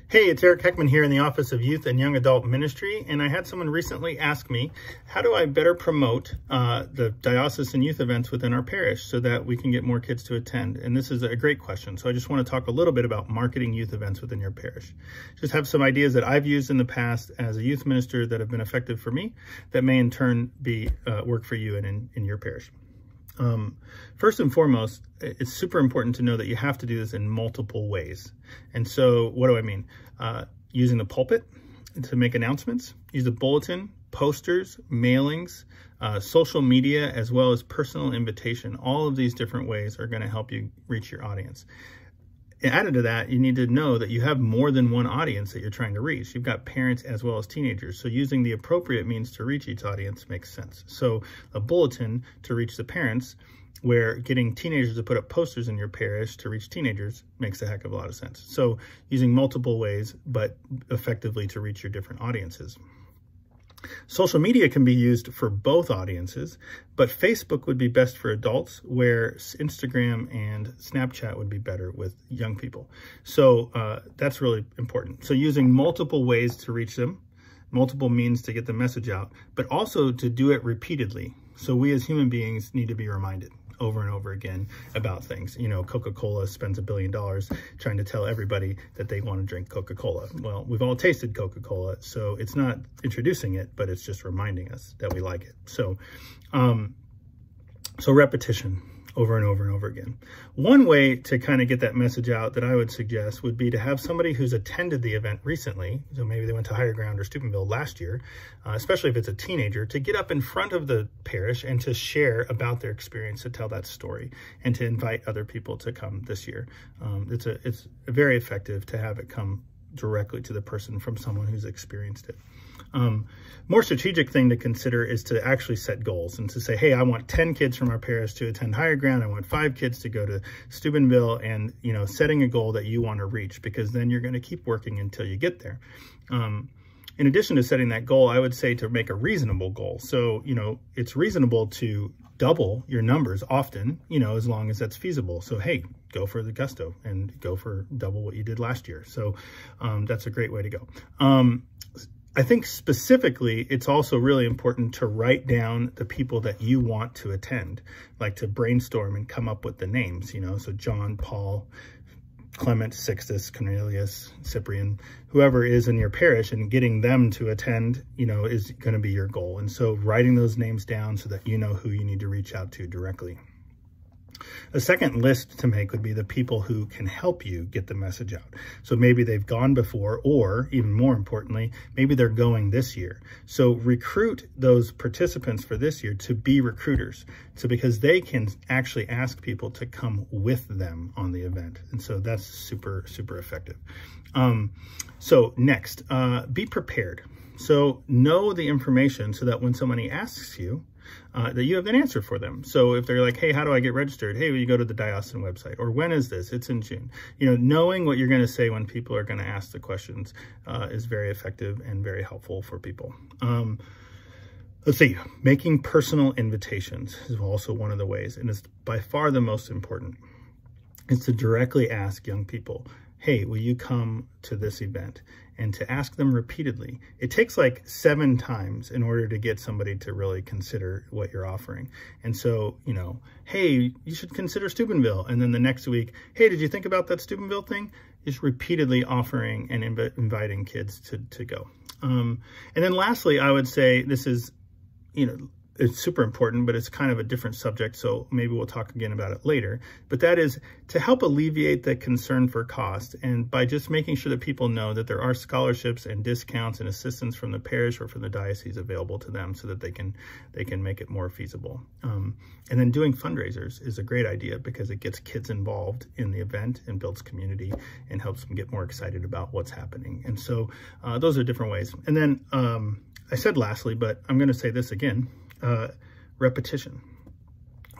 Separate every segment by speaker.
Speaker 1: Hey, it's Eric Heckman here in the Office of Youth and Young Adult Ministry, and I had someone recently ask me, how do I better promote the diocesan youth events within our parish so that we can get more kids to attend? And this is a great question, so I just want to talk a little bit about marketing youth events within your parish. Just have some ideas that I've used in the past as a youth minister that have been effective for me that may in turn be work for you and in your parish. First and foremost, it's super important to know that you have to do this in multiple ways. And so what do I mean? Using the pulpit to make announcements, use a bulletin, posters, mailings, social media, as well as personal invitation. All of these different ways are going to help you reach your audience. Added to that, you need to know that you have more than one audience that you're trying to reach. You've got parents as well as teenagers. So using the appropriate means to reach each audience makes sense. So a bulletin to reach the parents, where getting teenagers to put up posters in your parish to reach teenagers makes a heck of a lot of sense. So using multiple ways, but effectively to reach your different audiences. Social media can be used for both audiences, but Facebook would be best for adults, where Instagram and Snapchat would be better with young people. So that's really important. So using multiple ways to reach them, multiple means to get the message out, but also to do it repeatedly. So we as human beings need to be reminded over and over again about things. You know, Coca-Cola spends $1 billion trying to tell everybody that they want to drink Coca-Cola. Well, we've all tasted Coca-Cola, so it's not introducing it, but it's just reminding us that we like it. So, so repetition over and over and over again. One way to kind of get that message out that I would suggest would be to have somebody who's attended the event recently, so maybe they went to Higher Ground or Steubenville last year, especially if it's a teenager, to get up in front of the parish and to share about their experience, to tell that story, and to invite other people to come this year. It's very effective to have it come directly to the person from someone who's experienced it. More strategic thing to consider is to actually set goals and to say, hey, I want 10 kids from our parish to attend Higher Ground. I want 5 kids to go to Steubenville, and, you know, setting a goal that you want to reach, because then you're going to keep working until you get there. In addition to setting that goal, I would say to make a reasonable goal. So, you know, it's reasonable to double your numbers often, you know, as long as that's feasible. So, hey, go for the gusto and go for double what you did last year. So that's a great way to go. I think specifically, it's also really important to write down the people that you want to attend, like to brainstorm and come up with the names, you know, so John, Paul, Clement, Sixtus, Cornelius, Cyprian, whoever is in your parish, and getting them to attend, you know, is going to be your goal. And so writing those names down so that you know who you need to reach out to directly. A second list to make would be the people who can help you get the message out. So maybe they've gone before, or even more importantly, maybe they're going this year. So recruit those participants for this year to be recruiters. So because they can actually ask people to come with them on the event. And so that's super, super effective. So next, be prepared. So know the information so that when somebody asks you, that you have an answer for them. So if they're like, hey, how do I get registered? Hey, will you go to the diocesan website? Or when is this? It's in June. You know, knowing what you're going to say when people are going to ask the questions is very effective and very helpful for people. Let's see, making personal invitations is also one of the ways, and it's by far the most important, is to directly ask young people, hey, will you come to this event? And to ask them repeatedly. It takes like 7 times in order to get somebody to really consider what you're offering. And so, you know, hey, you should consider Steubenville. And then the next week, hey, did you think about that Steubenville thing? Just repeatedly offering and inviting kids to go. And then lastly, I would say this is, you know, it's super important, but it's kind of a different subject, so maybe we'll talk again about it later. But that is to help alleviate the concern for cost, and by just making sure that people know that there are scholarships and discounts and assistance from the parish or from the diocese available to them, so that they can make it more feasible. And then doing fundraisers is a great idea, because it gets kids involved in the event and builds community and helps them get more excited about what's happening. And so those are different ways. And then I said lastly, but I'm going to say this again. Repetition.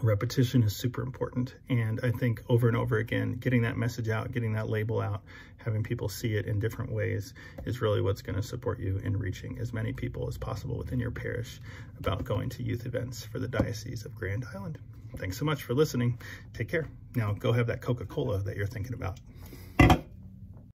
Speaker 1: Repetition is super important. And I think over and over again, getting that message out, getting that label out, having people see it in different ways is really what's going to support you in reaching as many people as possible within your parish about going to youth events for the Diocese of Grand Island. Thanks so much for listening. Take care. Now go have that Coca-Cola that you're thinking about.